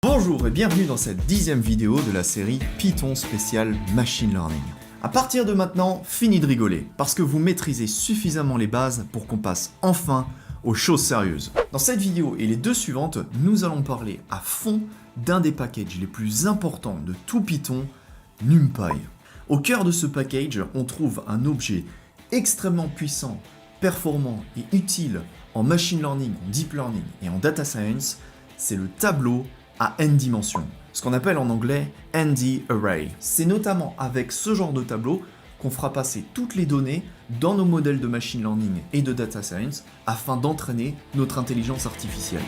Bonjour et bienvenue dans cette 10e vidéo de la série Python spécial Machine Learning. À partir de maintenant, fini de rigoler, parce que vous maîtrisez suffisamment les bases pour qu'on passe enfin aux choses sérieuses. Dans cette vidéo et les deux suivantes, nous allons parler à fond d'un des packages les plus importants de tout Python, NumPy. Au cœur de ce package, on trouve un objet extrêmement puissant, performant et utile en machine learning, en deep learning et en data science, c'est le tableau à n dimensions, ce qu'on appelle en anglais ND Array. C'est notamment avec ce genre de tableau qu'on fera passer toutes les données dans nos modèles de machine learning et de data science afin d'entraîner notre intelligence artificielle.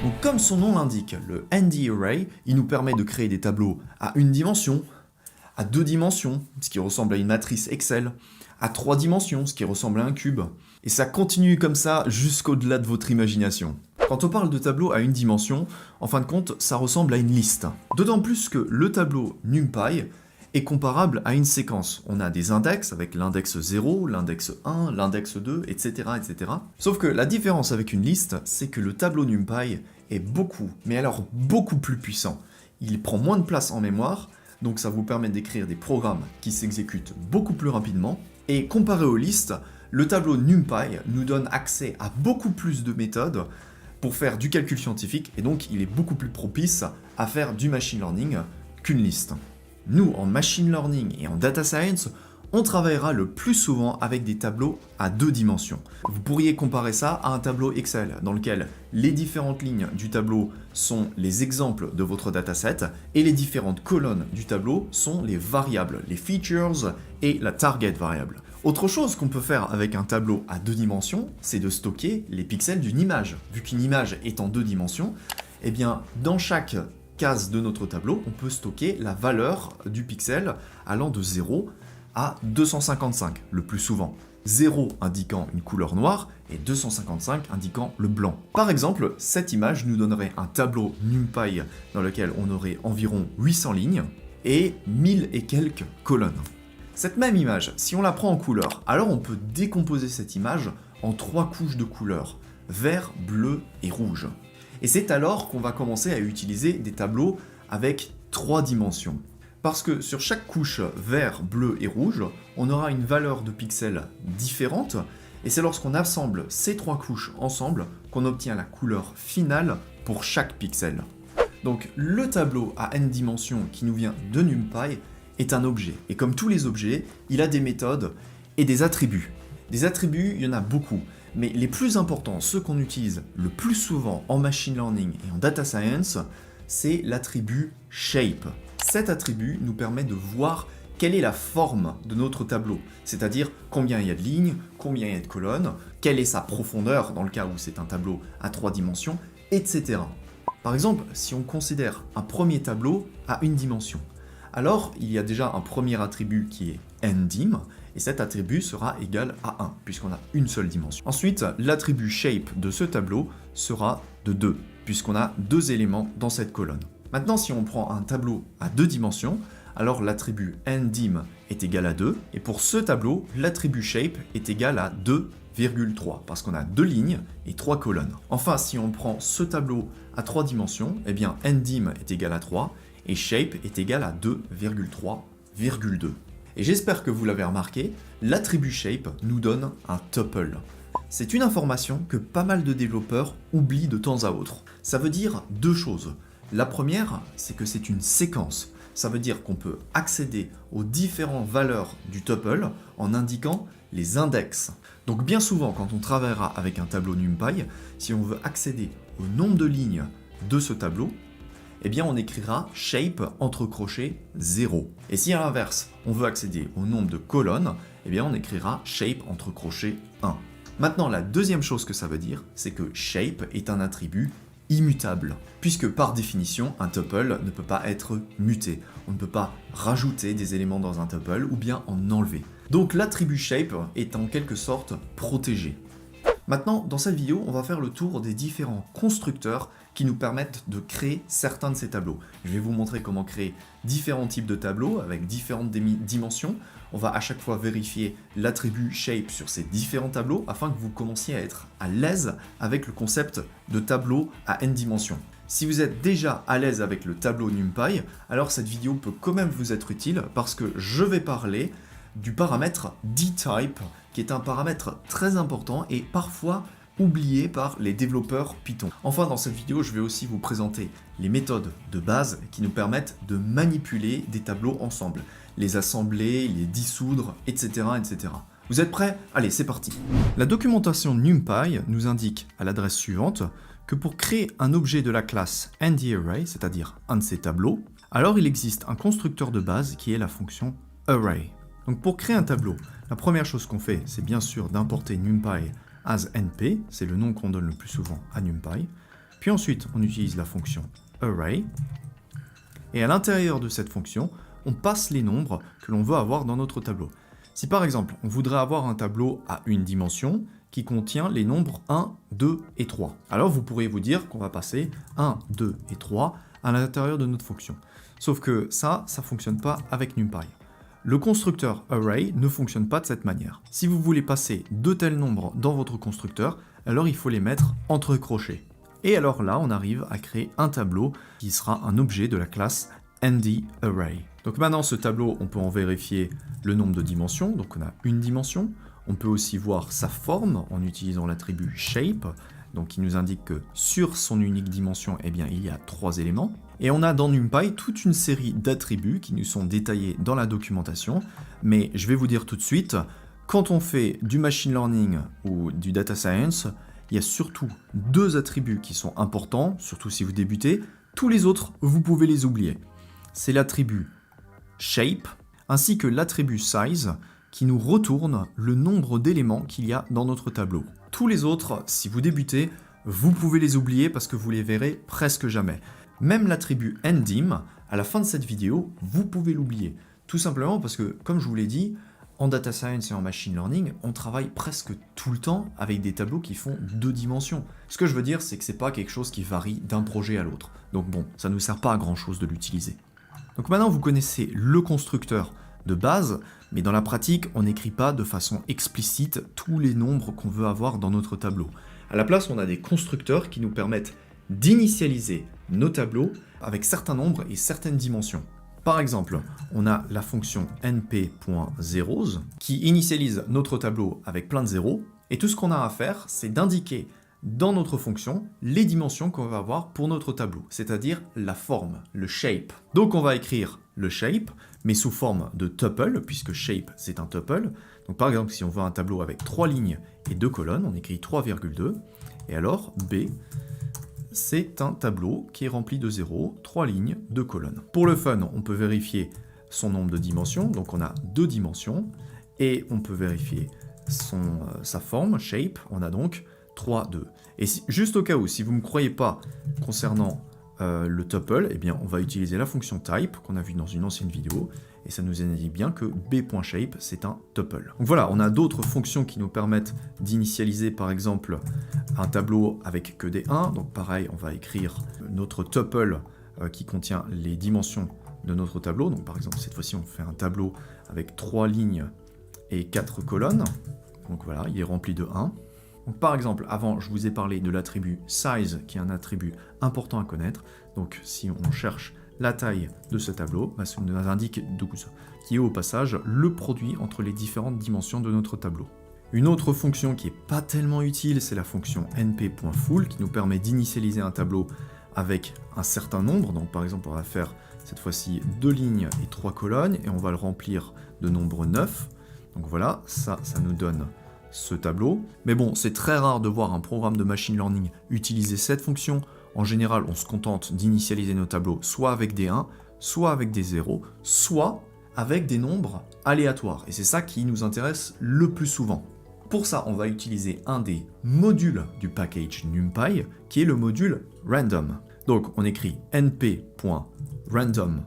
Donc comme son nom l'indique, le ND Array, il nous permet de créer des tableaux à une dimension, à deux dimensions, ce qui ressemble à une matrice Excel, à trois dimensions, ce qui ressemble à un cube, et ça continue comme ça jusqu'au-delà de votre imagination. Quand on parle de tableau à une dimension, en fin de compte, ça ressemble à une liste. D'autant plus que le tableau NumPy est comparable à une séquence. On a des index avec l'index 0, l'index 1, l'index 2, etc., etc. Sauf que la différence avec une liste, c'est que le tableau NumPy est beaucoup, mais alors beaucoup plus puissant. Il prend moins de place en mémoire, donc ça vous permet d'écrire des programmes qui s'exécutent beaucoup plus rapidement. Et comparé aux listes, le tableau NumPy nous donne accès à beaucoup plus de méthodes pour faire du calcul scientifique, et donc il est beaucoup plus propice à faire du machine learning qu'une liste. Nous, en machine learning et en data science, on travaillera le plus souvent avec des tableaux à deux dimensions. Vous pourriez comparer ça à un tableau Excel, dans lequel les différentes lignes du tableau sont les exemples de votre dataset, et les différentes colonnes du tableau sont les variables, les features et la target variable. Autre chose qu'on peut faire avec un tableau à deux dimensions, c'est de stocker les pixels d'une image. Vu qu'une image est en deux dimensions, eh bien, dans chaque case de notre tableau, on peut stocker la valeur du pixel allant de 0 à 255, le plus souvent. 0 indiquant une couleur noire et 255 indiquant le blanc. Par exemple, cette image nous donnerait un tableau NumPy dans lequel on aurait environ 800 lignes et 1000 et quelques colonnes. Cette même image, si on la prend en couleur, alors on peut décomposer cette image en trois couches de couleurs, vert, bleu et rouge. Et c'est alors qu'on va commencer à utiliser des tableaux avec trois dimensions. Parce que sur chaque couche vert, bleu et rouge, on aura une valeur de pixels différente, et c'est lorsqu'on assemble ces trois couches ensemble qu'on obtient la couleur finale pour chaque pixel. Donc le tableau à n dimensions qui nous vient de NumPy est un objet, et comme tous les objets, il a des méthodes et des attributs. Des attributs, il y en a beaucoup, mais les plus importants, ceux qu'on utilise le plus souvent en machine learning et en data science, c'est l'attribut shape. Cet attribut nous permet de voir quelle est la forme de notre tableau, c'est-à-dire combien il y a de lignes, combien il y a de colonnes, quelle est sa profondeur dans le cas où c'est un tableau à trois dimensions, etc. Par exemple, si on considère un premier tableau à une dimension, alors il y a déjà un premier attribut qui est ndim, et cet attribut sera égal à 1, puisqu'on a une seule dimension. Ensuite, l'attribut shape de ce tableau sera de 2, puisqu'on a deux éléments dans cette colonne. Maintenant, si on prend un tableau à deux dimensions, alors l'attribut ndim est égal à 2, et pour ce tableau, l'attribut shape est égal à 2,3, parce qu'on a deux lignes et trois colonnes. Enfin, si on prend ce tableau à trois dimensions, eh bien ndim est égal à 3, et shape est égal à 2,3,2. Et j'espère que vous l'avez remarqué, l'attribut shape nous donne un tuple. C'est une information que pas mal de développeurs oublient de temps à autre. Ça veut dire deux choses. La première, c'est que c'est une séquence. Ça veut dire qu'on peut accéder aux différentes valeurs du tuple en indiquant les index. Donc bien souvent, quand on travaillera avec un tableau NumPy, si on veut accéder au nombre de lignes de ce tableau, eh bien on écrira shape entre crochets 0. Et si à l'inverse, on veut accéder au nombre de colonnes, eh bien on écrira shape entre crochets 1. Maintenant, la deuxième chose que ça veut dire, c'est que shape est un attribut immutable, puisque par définition, un tuple ne peut pas être muté. On ne peut pas rajouter des éléments dans un tuple ou bien en enlever. Donc l'attribut shape est en quelque sorte protégé. Maintenant, dans cette vidéo, on va faire le tour des différents constructeurs qui nous permettent de créer certains de ces tableaux. Je vais vous montrer comment créer différents types de tableaux avec différentes dimensions. On va à chaque fois vérifier l'attribut shape sur ces différents tableaux afin que vous commenciez à être à l'aise avec le concept de tableau à n dimensions. Si vous êtes déjà à l'aise avec le tableau NumPy, alors cette vidéo peut quand même vous être utile parce que je vais parler du paramètre dtype, qui est un paramètre très important et parfois oublié par les développeurs Python. Enfin, dans cette vidéo, je vais aussi vous présenter les méthodes de base qui nous permettent de manipuler des tableaux ensemble, les assembler, les dissoudre, etc. etc. Vous êtes prêts? Allez, c'est parti. La documentation NumPy nous indique à l'adresse suivante que pour créer un objet de la classe NdArray, c'est-à-dire un de ces tableaux, alors il existe un constructeur de base qui est la fonction array. Donc pour créer un tableau, la première chose qu'on fait, c'est bien sûr d'importer NumPy as np, c'est le nom qu'on donne le plus souvent à NumPy. Puis ensuite, on utilise la fonction array. Et à l'intérieur de cette fonction, on passe les nombres que l'on veut avoir dans notre tableau. Si par exemple, on voudrait avoir un tableau à une dimension qui contient les nombres 1, 2 et 3, alors vous pourriez vous dire qu'on va passer 1, 2 et 3 à l'intérieur de notre fonction. Sauf que ça ne fonctionne pas avec NumPy. Le constructeur array ne fonctionne pas de cette manière. Si vous voulez passer de tels nombres dans votre constructeur, alors il faut les mettre entre crochets. Et alors là, on arrive à créer un tableau qui sera un objet de la classe NdArray. Donc maintenant, ce tableau, on peut en vérifier le nombre de dimensions. Donc on a une dimension. On peut aussi voir sa forme en utilisant l'attribut shape, donc qui nous indique que sur son unique dimension, eh bien, il y a 3 éléments. Et on a dans NumPy toute une série d'attributs qui nous sont détaillés dans la documentation. Mais je vais vous dire tout de suite, quand on fait du machine learning ou du data science, il y a surtout 2 attributs qui sont importants, surtout si vous débutez. Tous les autres, vous pouvez les oublier. C'est l'attribut shape ainsi que l'attribut size qui nous retourne le nombre d'éléments qu'il y a dans notre tableau. Tous les autres, si vous débutez, vous pouvez les oublier parce que vous les verrez presque jamais. Même l'attribut ndim, à la fin de cette vidéo, vous pouvez l'oublier. Tout simplement parce que, comme je vous l'ai dit, en data science et en machine learning, on travaille presque tout le temps avec des tableaux qui font 2 dimensions. Ce que je veux dire, c'est que c'est pas quelque chose qui varie d'un projet à l'autre. Donc bon, ça ne nous sert pas à grand chose de l'utiliser. Donc maintenant, vous connaissez le constructeur de base, mais dans la pratique, on n'écrit pas de façon explicite tous les nombres qu'on veut avoir dans notre tableau. À la place, on a des constructeurs qui nous permettent d'initialiser nos tableaux avec certains nombres et certaines dimensions. Par exemple, on a la fonction np.zeros qui initialise notre tableau avec plein de zéros, et tout ce qu'on a à faire, c'est d'indiquer dans notre fonction les dimensions qu'on va avoir pour notre tableau, c'est-à-dire la forme, le shape. Donc on va écrire le shape, mais sous forme de tuple, puisque shape c'est un tuple. Donc par exemple, si on veut un tableau avec 3 lignes et 2 colonnes, on écrit 3,2, et alors B, c'est un tableau qui est rempli de 0, 3 lignes, 2 colonnes. Pour le fun, on peut vérifier son nombre de dimensions, donc on a 2 dimensions, et on peut vérifier sa forme, shape, on a donc 3, 2. Et juste au cas où, si vous ne me croyez pas concernant le tuple, eh bien on va utiliser la fonction type qu'on a vue dans une ancienne vidéo, et ça nous indique bien que b.shape c'est un tuple. Donc voilà, on a d'autres fonctions qui nous permettent d'initialiser par exemple un tableau avec que des 1, donc pareil, on va écrire notre tuple qui contient les dimensions de notre tableau, donc par exemple cette fois-ci on fait un tableau avec 3 lignes et 4 colonnes, donc voilà, il est rempli de 1. Donc par exemple, avant, je vous ai parlé de l'attribut size, qui est un attribut important à connaître. Donc si on cherche la taille de ce tableau, ça nous indique 12, qui est au passage le produit entre les différentes dimensions de notre tableau. Une autre fonction qui n'est pas tellement utile, c'est la fonction np.full, qui nous permet d'initialiser un tableau avec un certain nombre. Donc par exemple, on va faire cette fois-ci 2 lignes et 3 colonnes, et on va le remplir de nombre 9. Donc voilà, ça nous donne ce tableau. Mais bon, c'est très rare de voir un programme de machine learning utiliser cette fonction. En général, on se contente d'initialiser nos tableaux soit avec des 1, soit avec des 0, soit avec des nombres aléatoires. Et c'est ça qui nous intéresse le plus souvent. Pour ça, on va utiliser un des modules du package NumPy, qui est le module random. Donc, on écrit np.random.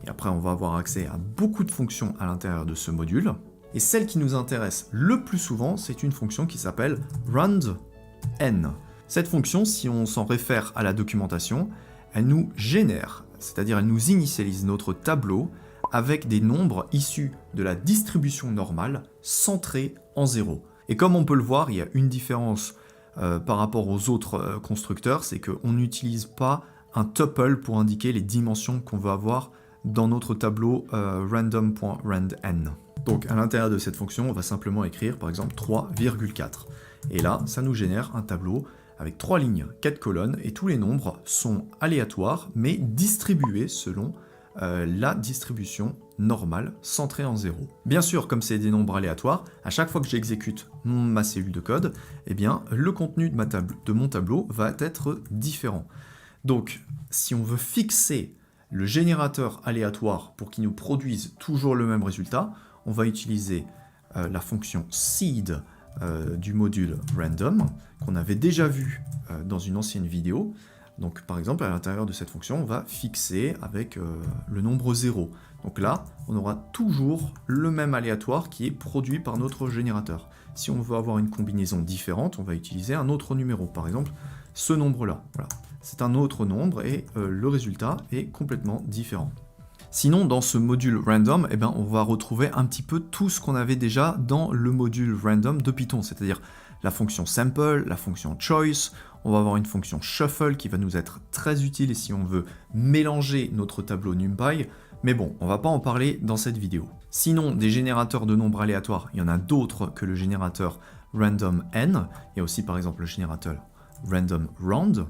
Et après, on va avoir accès à beaucoup de fonctions à l'intérieur de ce module. Et celle qui nous intéresse le plus souvent, c'est une fonction qui s'appelle randn. Cette fonction, si on s'en réfère à la documentation, elle nous génère, c'est-à-dire elle nous initialise notre tableau avec des nombres issus de la distribution normale centrés en 0. Et comme on peut le voir, il y a une différence par rapport aux autres constructeurs, c'est qu'on n'utilise pas un tuple pour indiquer les dimensions qu'on veut avoir dans notre tableau random.randn. Donc à l'intérieur de cette fonction, on va simplement écrire par exemple 3,4. Et là, ça nous génère un tableau avec 3 lignes, 4 colonnes, et tous les nombres sont aléatoires, mais distribués selon la distribution normale centrée en 0. Bien sûr, comme c'est des nombres aléatoires, à chaque fois que j'exécute ma cellule de code, eh bien, le contenu de mon tableau va être différent. Donc, si on veut fixer le générateur aléatoire pour qu'il nous produise toujours le même résultat, on va utiliser la fonction seed du module random, qu'on avait déjà vu dans une ancienne vidéo. Donc par exemple, à l'intérieur de cette fonction, on va fixer avec le nombre 0. Donc là, on aura toujours le même aléatoire qui est produit par notre générateur. Si on veut avoir une combinaison différente, on va utiliser un autre numéro. Par exemple, ce nombre-là. Voilà. C'est un autre nombre et le résultat est complètement différent. Sinon, dans ce module random, eh ben, on va retrouver un petit peu tout ce qu'on avait déjà dans le module random de Python, c'est-à-dire la fonction sample, la fonction choice, on va avoir une fonction shuffle qui va nous être très utile si on veut mélanger notre tableau NumPy, mais bon, on va pas en parler dans cette vidéo. Sinon, des générateurs de nombres aléatoires, il y en a d'autres que le générateur random n, il y a aussi par exemple le générateur random round.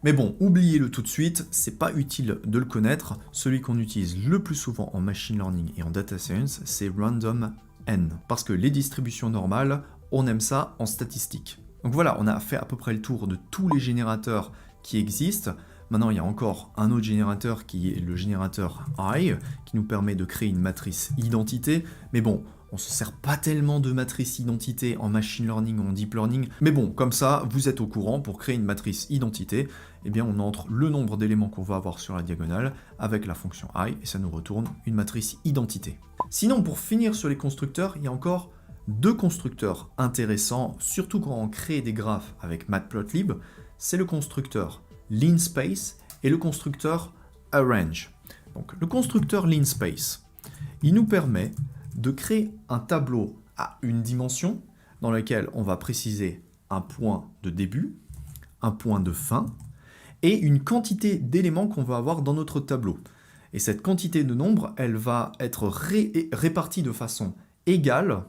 Mais bon, oubliez-le tout de suite, c'est pas utile de le connaître. Celui qu'on utilise le plus souvent en machine learning et en data science, c'est random n. Parce que les distributions normales, on aime ça en statistique. Donc voilà, on a fait à peu près le tour de tous les générateurs qui existent. Maintenant, il y a encore un autre générateur qui est le générateur I, qui nous permet de créer une matrice identité. Mais bon, on ne se sert pas tellement de matrice identité en machine learning ou en deep learning. Mais bon, comme ça, vous êtes au courant, pour créer une matrice identité, eh bien, on entre le nombre d'éléments qu'on va avoir sur la diagonale avec la fonction I, et ça nous retourne une matrice identité. Sinon, pour finir sur les constructeurs, il y a encore deux constructeurs intéressants, surtout quand on crée des graphes avec Matplotlib. C'est le constructeur linspace et le constructeur arrange. Donc, le constructeur linspace, il nous permet de créer un tableau à une dimension dans lequel on va préciser un point de début, un point de fin et une quantité d'éléments qu'on va avoir dans notre tableau. Et cette quantité de nombres, elle va être répartie de façon égale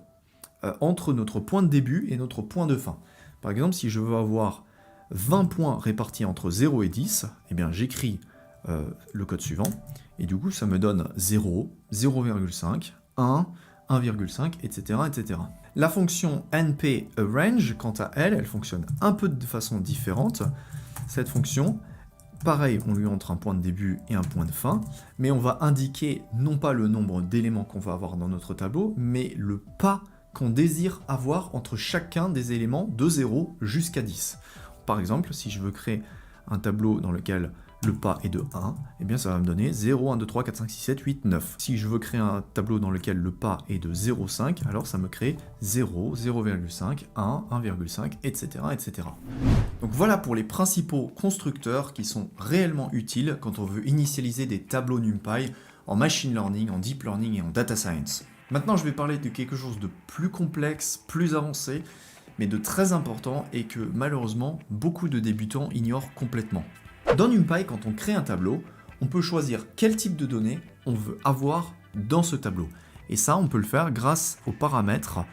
entre notre point de début et notre point de fin. Par exemple, si je veux avoir 20 points répartis entre 0 et 10, eh bien j'écris le code suivant, et du coup ça me donne 0, 0,5, 1, 1,5, etc., etc. La fonction nparrange, quant à elle, elle fonctionne un peu de façon différente. Cette fonction, pareil, on lui entre un point de début et un point de fin, mais on va indiquer non pas le nombre d'éléments qu'on va avoir dans notre tableau, mais le pas qu'on désire avoir entre chacun des éléments de 0 jusqu'à 10. Par exemple, si je veux créer un tableau dans lequel le pas est de 1, eh bien ça va me donner 0, 1, 2, 3, 4, 5, 6, 7, 8, 9. Si je veux créer un tableau dans lequel le pas est de 0,5, alors ça me crée 0, 0,5, 1, 1,5, etc., etc. Donc voilà pour les principaux constructeurs qui sont réellement utiles quand on veut initialiser des tableaux NumPy en machine learning, en deep learning et en data science. Maintenant, je vais parler de quelque chose de plus complexe, plus avancé, mais de très important et que malheureusement, beaucoup de débutants ignorent complètement. Dans NumPy, quand on crée un tableau, on peut choisir quel type de données on veut avoir dans ce tableau. Et ça, on peut le faire grâce au paramètre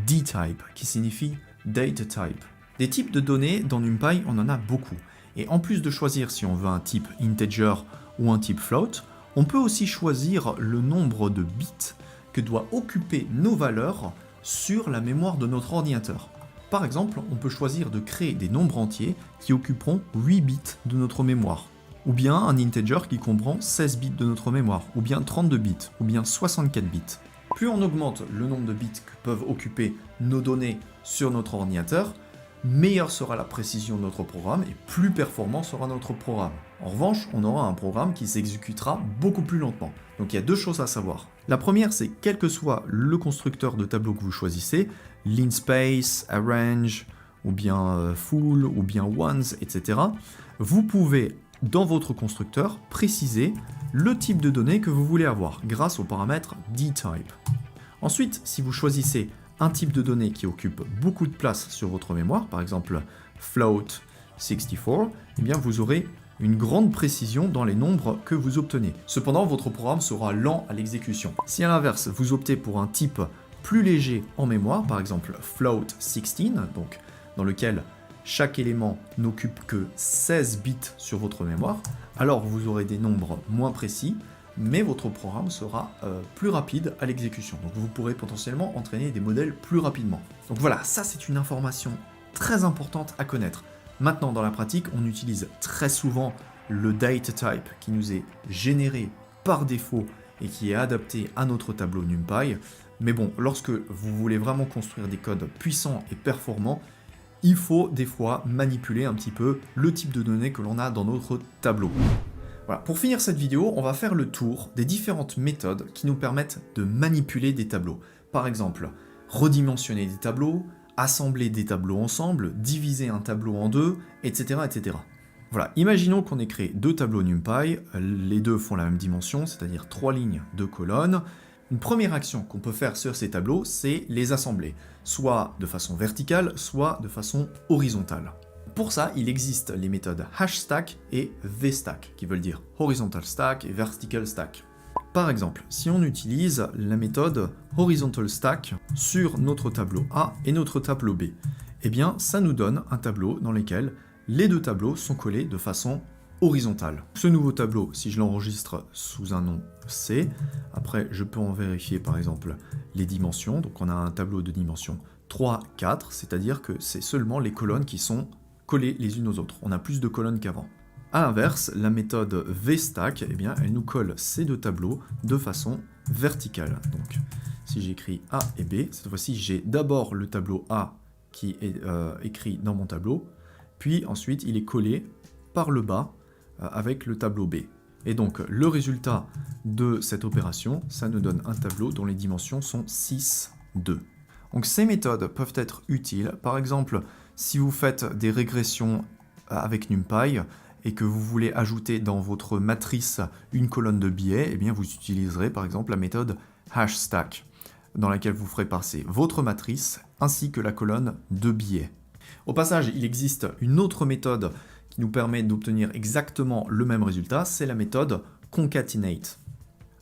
dtype, qui signifie datatype. Des types de données dans NumPy, on en a beaucoup. Et en plus de choisir si on veut un type integer ou un type float, on peut aussi choisir le nombre de bits que doit occuper nos valeurs sur la mémoire de notre ordinateur. Par exemple, on peut choisir de créer des nombres entiers qui occuperont 8 bits de notre mémoire, ou bien un integer qui comprend 16 bits de notre mémoire, ou bien 32 bits, ou bien 64 bits. Plus on augmente le nombre de bits que peuvent occuper nos données sur notre ordinateur, meilleure sera la précision de notre programme et plus performant sera notre programme. En revanche, on aura un programme qui s'exécutera beaucoup plus lentement. Donc il y a deux choses à savoir. La première, c'est quel que soit le constructeur de tableau que vous choisissez, linspace, arrange, ou bien full, ou bien ones, etc., vous pouvez, dans votre constructeur, préciser le type de données que vous voulez avoir grâce au paramètre dtype. Ensuite, si vous choisissez un type de données qui occupe beaucoup de place sur votre mémoire, par exemple float 64, eh bien vous aurez une grande précision dans les nombres que vous obtenez. Cependant, votre programme sera lent à l'exécution. Si à l'inverse, vous optez pour un type plus léger en mémoire, par exemple float 16, donc dans lequel chaque élément n'occupe que 16 bits sur votre mémoire, alors vous aurez des nombres moins précis, mais votre programme sera plus rapide à l'exécution. Donc vous pourrez potentiellement entraîner des modèles plus rapidement. Donc voilà, ça c'est une information très importante à connaître. Maintenant, dans la pratique, on utilise très souvent le data type qui nous est généré par défaut et qui est adapté à notre tableau NumPy. Mais bon, lorsque vous voulez vraiment construire des codes puissants et performants, il faut des fois manipuler un petit peu le type de données que l'on a dans notre tableau. Voilà, pour finir cette vidéo, on va faire le tour des différentes méthodes qui nous permettent de manipuler des tableaux. Par exemple, redimensionner des tableaux, assembler des tableaux ensemble, diviser un tableau en deux, etc. etc. Voilà, imaginons qu'on ait créé deux tableaux NumPy, les deux font la même dimension, c'est-à-dire 3 lignes, 2 colonnes. Une première action qu'on peut faire sur ces tableaux, c'est les assembler, soit de façon verticale, soit de façon horizontale. Pour ça, il existe les méthodes hashstack et vstack, qui veulent dire horizontal stack et vertical stack. Par exemple, si on utilise la méthode horizontal stack sur notre tableau A et notre tableau B, eh bien ça nous donne un tableau dans lequel les deux tableaux sont collés de façon horizontale. Ce nouveau tableau, si je l'enregistre sous un nom C, après je peux en vérifier par exemple les dimensions, donc on a un tableau de dimension 3, 4, c'est-à-dire que c'est seulement les colonnes qui sont collées les unes aux autres, on a plus de colonnes qu'avant. A l'inverse, la méthode vstack, eh bien, elle nous colle ces deux tableaux de façon verticale. Donc, si j'écris A et B, cette fois-ci, j'ai d'abord le tableau A qui est écrit dans mon tableau, puis ensuite, il est collé par le bas avec le tableau B. Et donc, le résultat de cette opération, ça nous donne un tableau dont les dimensions sont 6, 2. Donc, ces méthodes peuvent être utiles. Par exemple, si vous faites des régressions avec NumPy, et que vous voulez ajouter dans votre matrice une colonne de billets, eh bien vous utiliserez par exemple la méthode hashstack, dans laquelle vous ferez passer votre matrice ainsi que la colonne de billets. Au passage, il existe une autre méthode qui nous permet d'obtenir exactement le même résultat, c'est la méthode concatenate.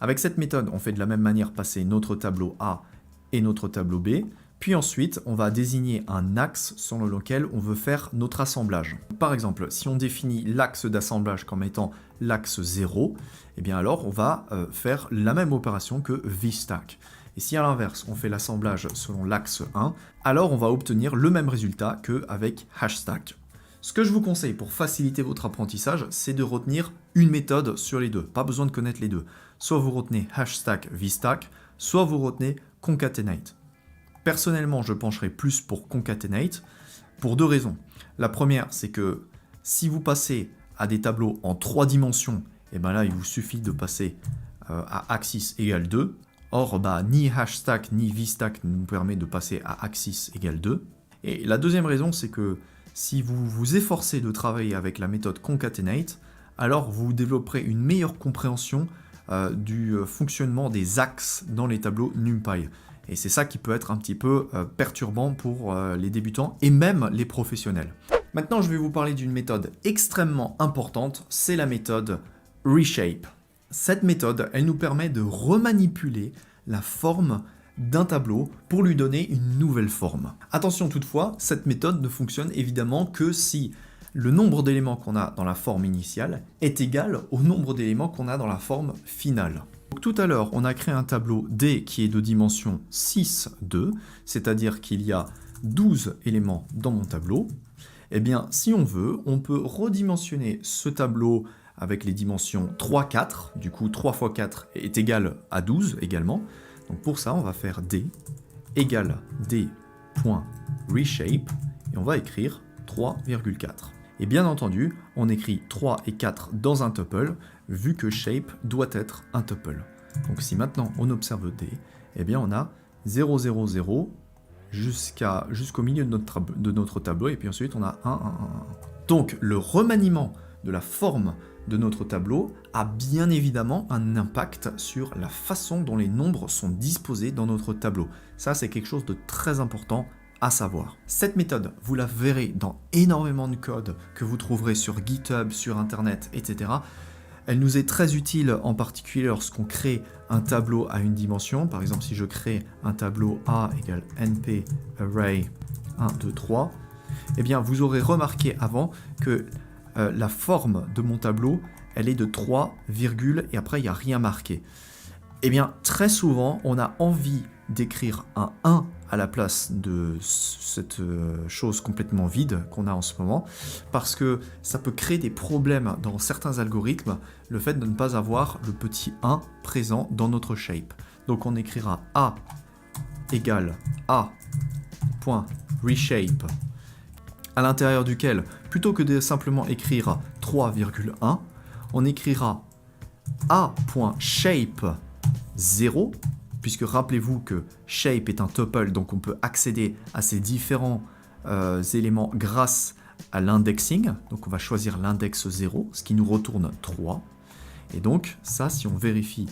Avec cette méthode, on fait de la même manière passer notre tableau A et notre tableau B, puis ensuite, on va désigner un axe sur lequel on veut faire notre assemblage. Par exemple, si on définit l'axe d'assemblage comme étant l'axe 0, eh bien alors on va faire la même opération que vstack. Et si à l'inverse, on fait l'assemblage selon l'axe 1, alors on va obtenir le même résultat qu'avec hashstack. Ce que je vous conseille pour faciliter votre apprentissage, c'est de retenir une méthode sur les deux. Pas besoin de connaître les deux. Soit vous retenez hashstack, vstack, soit vous retenez concatenate. Personnellement, je pencherai plus pour concatenate pour deux raisons. La première, c'est que si vous passez à des tableaux en 3 dimensions, et bien là, il vous suffit de passer à axis égale 2. Or, ni hashstack ni vstack ne nous permet de passer à axis égale 2. Et la deuxième raison, c'est que si vous vous efforcez de travailler avec la méthode concatenate, alors vous développerez une meilleure compréhension du fonctionnement des axes dans les tableaux NumPy. Et c'est ça qui peut être un petit peu perturbant pour les débutants et même les professionnels. Maintenant, je vais vous parler d'une méthode extrêmement importante, c'est la méthode Reshape. Cette méthode, elle nous permet de remanipuler la forme d'un tableau pour lui donner une nouvelle forme. Attention toutefois, cette méthode ne fonctionne évidemment que si le nombre d'éléments qu'on a dans la forme initiale est égal au nombre d'éléments qu'on a dans la forme finale. Donc, tout à l'heure, on a créé un tableau D qui est de dimension 6, 2, c'est-à-dire qu'il y a 12 éléments dans mon tableau. Eh bien, si on veut, on peut redimensionner ce tableau avec les dimensions 3, 4. Du coup, 3 fois 4 est égal à 12 également. Donc pour ça, on va faire D égale D.reshape et on va écrire 3,4. Et bien entendu, on écrit 3 et 4 dans un tuple, vu que shape doit être un tuple. Donc si maintenant on observe D, eh bien on a 0, 0, 0 jusqu'au milieu de notre tableau, et puis ensuite on a 1, 1, 1, 1. Donc le remaniement de la forme de notre tableau a bien évidemment un impact sur la façon dont les nombres sont disposés dans notre tableau. Ça, c'est quelque chose de très important à savoir. Cette méthode, vous la verrez dans énormément de codes que vous trouverez sur GitHub, sur Internet, etc. Elle nous est très utile en particulier lorsqu'on crée un tableau à une dimension. Par exemple, si je crée un tableau A égale NP array 1, 2, 3, eh bien, vous aurez remarqué avant que la forme de mon tableau, elle est de 3, virgule, et après, il n'y a rien marqué. Eh bien, très souvent, on a envie d'écrire un 1 à la place de cette chose complètement vide qu'on a en ce moment, parce que ça peut créer des problèmes dans certains algorithmes, le fait de ne pas avoir le petit 1 présent dans notre shape. Donc on écrira A égale A.reshape, à l'intérieur duquel, plutôt que de simplement écrire 3,1, on écrira A.shape 0, puisque rappelez-vous que shape est un tuple, donc on peut accéder à ces différents éléments grâce à l'indexing. Donc on va choisir l'index 0, ce qui nous retourne 3. Et donc ça, si on vérifie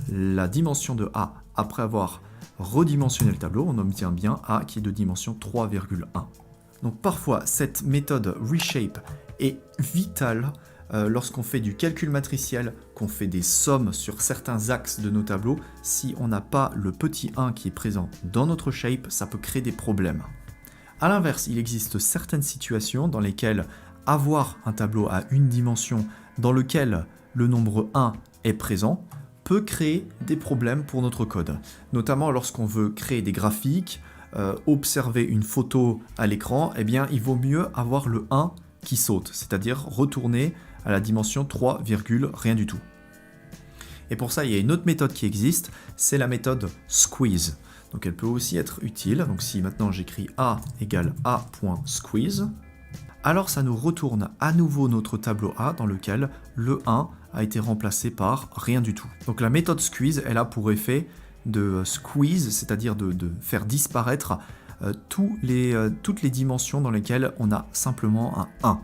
la dimension de A après avoir redimensionné le tableau, on obtient bien A qui est de dimension 3,1. Donc parfois, cette méthode reshape est vitale lorsqu'on fait du calcul matriciel, qu'on fait des sommes sur certains axes de nos tableaux. Si on n'a pas le petit 1 qui est présent dans notre shape, ça peut créer des problèmes. A l'inverse, il existe certaines situations dans lesquelles avoir un tableau à une dimension dans lequel le nombre 1 est présent peut créer des problèmes pour notre code, notamment lorsqu'on veut créer des graphiques, observer une photo à l'écran, eh bien il vaut mieux avoir le 1 qui saute, c'est-à-dire retourner à la dimension 3, rien du tout. Et pour ça, il y a une autre méthode qui existe, c'est la méthode squeeze. Donc elle peut aussi être utile. Donc si maintenant j'écris A égale A.squeeze, alors ça nous retourne à nouveau notre tableau A dans lequel le 1 a été remplacé par rien du tout. Donc la méthode squeeze, elle a pour effet de squeeze, c'est-à-dire de faire disparaître toutes les dimensions dans lesquelles on a simplement un 1.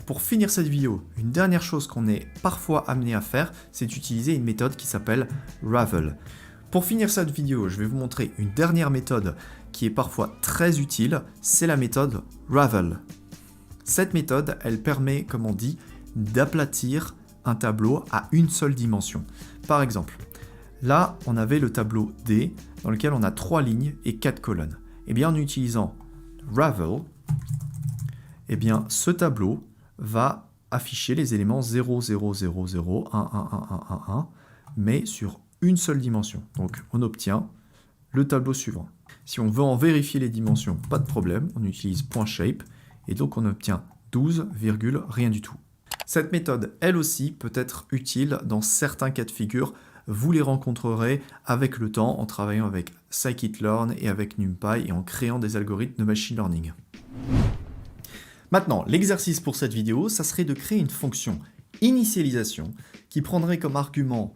Pour finir cette vidéo, une dernière chose qu'on est parfois amené à faire, c'est utiliser une méthode qui s'appelle Ravel. Pour finir cette vidéo, je vais vous montrer une dernière méthode qui est parfois très utile, c'est la méthode Ravel. Cette méthode, elle permet, comme on dit, d'aplatir un tableau à une seule dimension. Par exemple, là, on avait le tableau D dans lequel on a 3 lignes et 4 colonnes. Et bien, en utilisant Ravel, eh bien, ce tableau va afficher les éléments 0, 0, 0, 0, 1, 1, 1, 1, 1, 1, mais sur une seule dimension. Donc, on obtient le tableau suivant. Si on veut en vérifier les dimensions, pas de problème, on utilise .shape, et donc on obtient 12, rien du tout. Cette méthode, elle aussi, peut être utile dans certains cas de figure. Vous les rencontrerez avec le temps en travaillant avec scikit-learn et avec NumPy et en créant des algorithmes de machine learning. Maintenant, l'exercice pour cette vidéo, ça serait de créer une fonction initialisation qui prendrait comme argument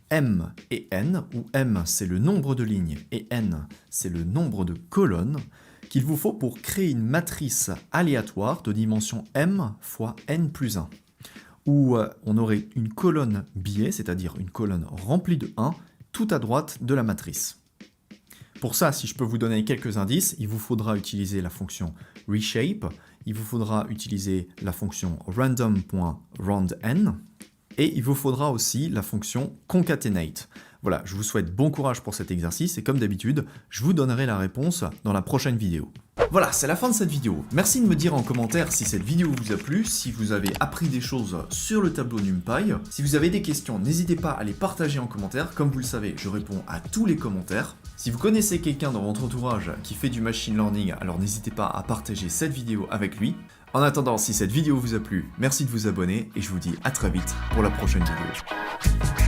m et n, où m c'est le nombre de lignes et n c'est le nombre de colonnes, qu'il vous faut pour créer une matrice aléatoire de dimension m fois n plus 1. Où on aurait une colonne biais, c'est-à-dire une colonne remplie de 1, tout à droite de la matrice. Pour ça, si je peux vous donner quelques indices, il vous faudra utiliser la fonction reshape, il vous faudra utiliser la fonction random.roundn, et il vous faudra aussi la fonction concatenate. Voilà, je vous souhaite bon courage pour cet exercice, et comme d'habitude, je vous donnerai la réponse dans la prochaine vidéo. Voilà, c'est la fin de cette vidéo. Merci de me dire en commentaire si cette vidéo vous a plu, si vous avez appris des choses sur le tableau NumPy. Si vous avez des questions, n'hésitez pas à les partager en commentaire. Comme vous le savez, je réponds à tous les commentaires. Si vous connaissez quelqu'un dans votre entourage qui fait du machine learning, alors n'hésitez pas à partager cette vidéo avec lui. En attendant, si cette vidéo vous a plu, merci de vous abonner et je vous dis à très vite pour la prochaine vidéo.